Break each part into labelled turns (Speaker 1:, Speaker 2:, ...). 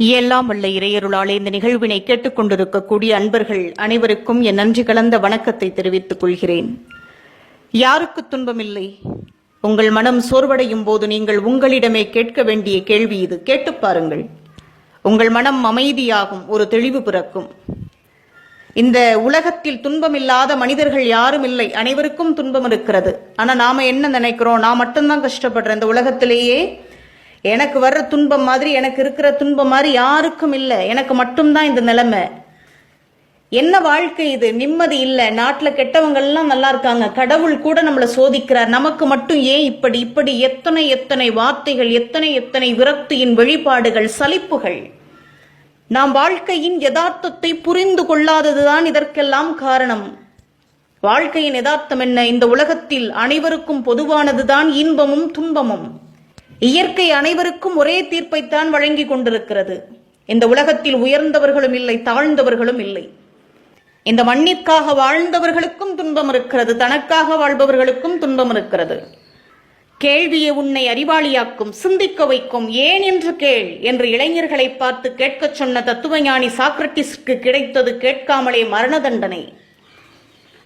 Speaker 1: எல்லாம் வல்ல இறையருளாலே இந்த நிகழ்வினை கேட்டுக் கொண்டிருக்கக்கூடிய அன்பர்கள் அனைவருக்கும் என் நன்றி கலந்த வணக்கத்தை தெரிவித்துக் கொள்கிறேன். யாருக்கு துன்பமில்லை? உங்கள் மனம் சோர்வடையும் போது நீங்கள் உங்களிடமே கேட்க வேண்டிய கேள்வி இது. கேட்டு பாருங்கள். உங்கள் மனம் அமைதியாகும், ஒரு தெளிவு பிறக்கும். இந்த உலகத்தில் துன்பமில்லாத மனிதர்கள் யாரும் இல்லை, அனைவருக்கும் துன்பம் இருக்கிறது. ஆனா நாம என்ன நினைக்கிறோம்? நான் மட்டும்தான் கஷ்டப்படுறேன், இந்த உலகத்திலேயே எனக்கு வர்ற துன்பம் மாதிரி, எனக்கு இருக்கிற துன்பம் மாதிரி யாருக்கும் இல்லை, எனக்கு மட்டும்தான் இந்த நிலைமை. என்ன வாழ்க்கை இது? நிம்மதி இல்லை. நாட்டில் கெட்டவங்கள்லாம் நல்லா இருக்காங்க, கடவுள் கூட நம்மளை சோதிக்கிறார், நமக்கு மட்டும் ஏன் இப்படி? இப்படி எத்தனை எத்தனை வார்த்தைகள், எத்தனை எத்தனை விரக்தியின் வெளிப்பாடுகள், சலிப்புகள். நாம் வாழ்க்கையின் யதார்த்தத்தை புரிந்து கொள்ளாததுதான் இதற்கெல்லாம் காரணம். வாழ்க்கையின் யதார்த்தம் என்ன? இந்த உலகத்தில் அனைவருக்கும் பொதுவானதுதான் இன்பமும் துன்பமும். இயற்கை அனைவருக்கும் ஒரே தீர்ப்பைத்தான் வழங்கி கொண்டிருக்கிறது. இந்த உலகத்தில் உயர்ந்தவர்களும் இல்லை, தாழ்ந்தவர்களும் இல்லை. இந்த மண்ணிற்காக வாழ்ந்தவர்களுக்கும் துன்பம் இருக்கிறது, தனக்காக வாழ்பவர்களுக்கும் துன்பம் இருக்கிறது. கேள்வியை உன்னை அறிவாளியாக்கும், சிந்திக்க வைக்கும். ஏன் என்று கேள் என்று இளைஞர்களை பார்த்து கேட்கச் சொன்ன தத்துவஞானி சாக்ரட்டிஸ்க்கு கிடைத்தது கேட்காமலே மரண தண்டனை.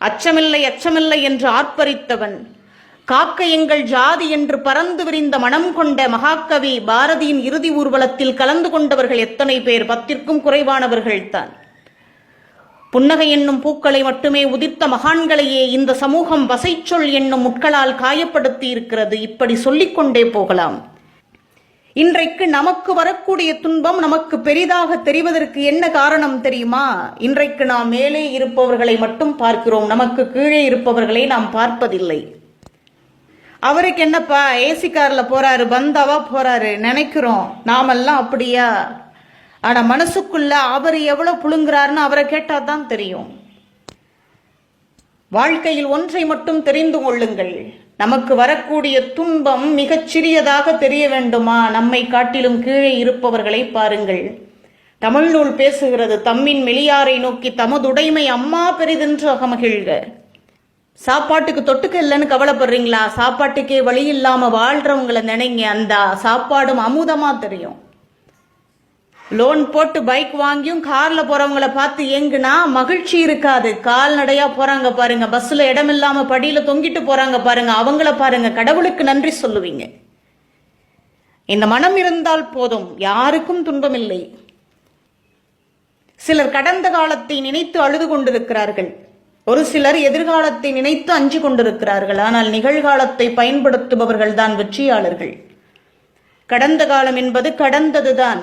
Speaker 1: அச்சமில்லை அச்சமில்லை என்று ஆர்ப்பரித்தவன், காக்க எங்கள் ஜாதி என்று பறந்து விரிந்த மனம் கொண்ட மகாகவி பாரதியின் இறுதி ஊர்வலத்தில் கலந்து கொண்டவர்கள் எத்தனை பேர்? 10ற்கும் குறைவானவர்கள்தான். புன்னகை என்னும் பூக்களை மட்டுமே உதிர்த்த மகான்களையே இந்த சமூகம் வசைச்சொல் என்னும் முட்களால் காயப்படுத்தி இருக்கிறது. இப்படி சொல்லிக்கொண்டே போகலாம். இன்றைக்கு நமக்கு வரக்கூடிய துன்பம் நமக்கு பெரிதாக தெரிவதற்கு என்ன காரணம் தெரியுமா? இன்றைக்கு நாம் மேலே இருப்பவர்களை மட்டும் பார்க்கிறோம், நமக்கு கீழே இருப்பவர்களை நாம் பார்ப்பதில்லை. அவருக்கு என்னப்பா, ஏசி கார்ல போறாரு, பந்தாவா போறாரு நினைக்கிறோம். நாமெல்லாம் அப்படியா? ஆனா மனசுக்குள்ள அவர் எவ்வளவு புழுங்குறாருன்னு அவரை கேட்டாதான் தெரியும். வாழ்க்கையில் ஒன்றை மட்டும் தெரிந்து கொள்ளுங்கள், நமக்கு வரக்கூடிய துன்பம் மிகச் சிறியதாக தெரிய வேண்டுமா? நம்மை காட்டிலும் கீழே இருப்பவர்களை பாருங்கள். தமிழ் நூல் பேசுகிறது, தம்மின் மெலியாரை நோக்கி தமதுடைமை அம்மா பெரிதென்று அகமகிழ்க. சாப்பாட்டுக்கு தொட்டுக்க இல்லைன்னு கவலைப்படுறீங்களா? சாப்பாட்டுக்கே வழி இல்லாம வாழ்றவங்களை நினைங்க, அந்த சாப்பாடும் அமுதமா தெரியும். லோன் போட்டு பைக் வாங்கியும் கார்ல போறவங்களை பார்த்து ஏங்குனா மகிழ்ச்சி இருக்காது. கால்நடையா போறாங்க பாருங்க, பஸ்ல இடம் இல்லாம படியில தொங்கிட்டு போறாங்க பாருங்க, அவங்கள பாருங்க, கடவுளுக்கு நன்றி சொல்லுவீங்க. இந்த மனம் இருந்தால் போதும், யாருக்கும் துன்பம் இல்லை. சிலர் கடந்த காலத்தை நினைத்து அழுது கொண்டிருக்கிறார்கள், ஒரு சிலர் எதிர்காலத்தை நினைத்து அஞ்சு கொண்டிருக்கிறார்கள். ஆனால் நிகழ்காலத்தை பயன்படுத்துபவர்கள் தான் வெற்றியாளர்கள். கடந்த காலம் என்பது கடந்ததுதான்.